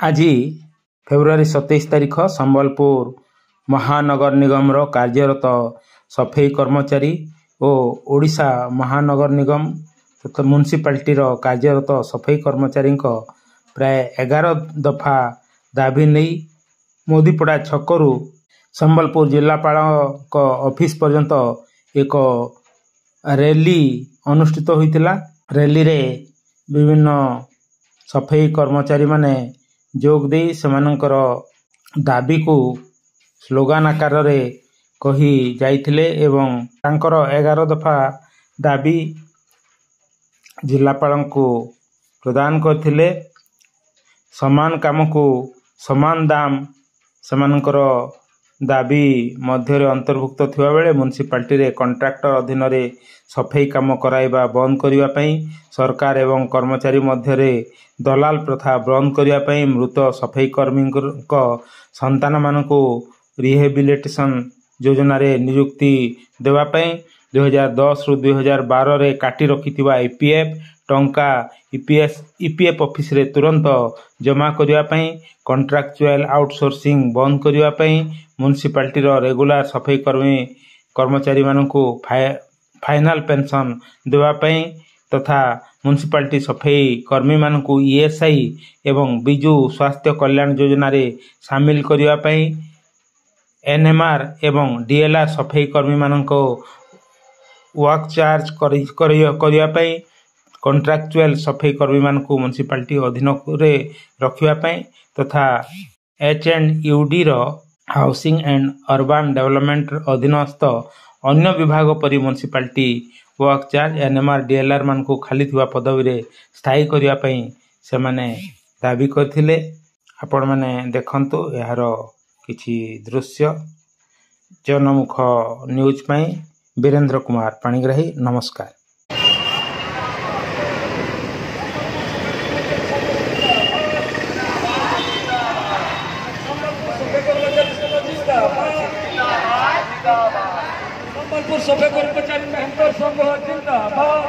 ଆଜି ଫେବୃଆରୀ 27 ତାରିଖ ସମ୍ବଲପୁର ମହାନଗର ନିଗମର କାର୍ଯ୍ୟରତ ସଫେଇ କର୍ମଚାରୀ ଓ ଓଡ଼ିଶା ମହାନଗର ନିଗମ ତଥା ମ୍ୟୁନିସିପାଲିଟିର କାର୍ଯ୍ୟରତ ସଫେଇ କର୍ମଚାରୀଙ୍କ ପ୍ରାୟ 11 ଦଫା ଦାବି ନେଇ ମୋଦିପଡ଼ା ଛକରୁ ସମ୍ବଲପୁର ଜିଲ୍ଲାପାଳଙ୍କ ଅଫିସ ପର୍ଯ୍ୟନ୍ତ ଏକ ର୍ୟାଲି ଅନୁଷ୍ଠିତ ହୋଇଥିଲା। ର୍ୟାଲିରେ ବିଭିନ୍ନ ସଫେଇ କର୍ମଚାରୀମାନେ ଯୋଗ ଦେଇ ସେମାନଙ୍କର ଦାବିକୁ ସ୍ଲୋଗାନ ଆକାରରେ କହି ଯାଇଥିଲେ ଏବଂ ତାଙ୍କର 11 ଦଫା ଦାବି ଜିଲ୍ଲାପାଳଙ୍କୁ ପ୍ରଦାନ କରିଥିଲେ। ସମାନ କାମକୁ ସମାନ ଦାମ ସେମାନଙ୍କର ଦାବି ମଧ୍ୟରେ ଅନ୍ତର୍ଭୁକ୍ତ ଥିବାବେଳେ ମ୍ୟୁନିସିପାଲିଟିରେ କଣ୍ଟ୍ରାକ୍ଟର ଅଧୀନରେ ସଫେଇ କାମ କରାଇବା ବନ୍ଦ କରିବା ପାଇଁ, ସରକାର ଏବଂ କର୍ମଚାରୀ ମଧ୍ୟରେ ଦଲାଲ ପ୍ରଥା ବନ୍ଦ କରିବା ପାଇଁ, ମୃତ ସଫେଇ କର୍ମୀଙ୍କ ସନ୍ତାନମାନଙ୍କୁ ରିହେବିଲିଟେସନ ଯୋଜନାରେ ନିଯୁକ୍ତି ଦେବା ପାଇଁ, 2010ରୁ 2012ରେ କାଟି ରଖିଥିବା ଇପିଏଫ୍ ଟଙ୍କା ଇପିଏଫ୍ ଅଫିସରେ ତୁରନ୍ତ ଜମା କରିବା ପାଇଁ, କଣ୍ଟ୍ରାକ୍ଚୁଆଲ ଆଉଟସୋର୍ସିଂ ବନ୍ଦ କରିବା ପାଇଁ, ମ୍ୟୁନିସିପାଲିଟିର ରେଗୁଲାର ସଫେଇ କର୍ମଚାରୀମାନଙ୍କୁ ଫାଇନାଲ ପେନସନ ଦେବା ପାଇଁ ତଥା ମ୍ୟୁନିସିପାଲିଟି ସଫେଇ କର୍ମୀମାନଙ୍କୁ ଇଏସ୍ଆଇ ଏବଂ ବିଜୁ ସ୍ୱାସ୍ଥ୍ୟ କଲ୍ୟାଣ ଯୋଜନାରେ ସାମିଲ କରିବା ପାଇଁ, ଏନ୍ଏମ୍ଆର୍ ଏବଂ ଡିଏଲ୍ଆର୍ ସଫେଇ କର୍ମୀମାନଙ୍କ ୱାର୍କ ଚାର୍ଜ କରିବା ପାଇଁ, କଣ୍ଟ୍ରାକ୍ଚୁଆଲ ସଫେଇ କର୍ମୀମାନଙ୍କୁ ମ୍ୟୁନିସିପାଲିଟି ଅଧୀନରେ ରଖିବା ପାଇଁ ତଥା ଏଚ୍&ୟୁଡିର ହାଉସିଂ ଆଣ୍ଡ ଅର୍ବାନ ଡେଭଲପମେଣ୍ଟ ଅଧୀନସ୍ଥ ଅନ୍ୟ ବିଭାଗ ପରି ମ୍ୟୁନିସିପାଲିଟି ୱାର୍କ ଚାର୍ଜ ଏନ୍ଏମ୍ଆର୍ ଡିଏଲ୍ଆର୍ ମାନଙ୍କୁ ଖାଲି ଥିବା ପଦବୀରେ ସ୍ଥାୟୀ କରିବା ପାଇଁ ସେମାନେ ଦାବି କରିଥିଲେ। ଆପଣମାନେ ଦେଖନ୍ତୁ ଏହାର କିଛି ଦୃଶ୍ୟ। ଜନମୁଖ ନ୍ୟୁଜ୍ ପାଇଁ ବୀରେନ୍ଦ୍ର କୁମାର ପାଣିଗ୍ରାହୀ। ନମସ୍କାର। ସମ୍ବଲପୁର ସଫେଇ କର୍ମଚାରୀ ମେହେନ୍ତର ସଂଘ ଜିନ୍ଦାବାଦ।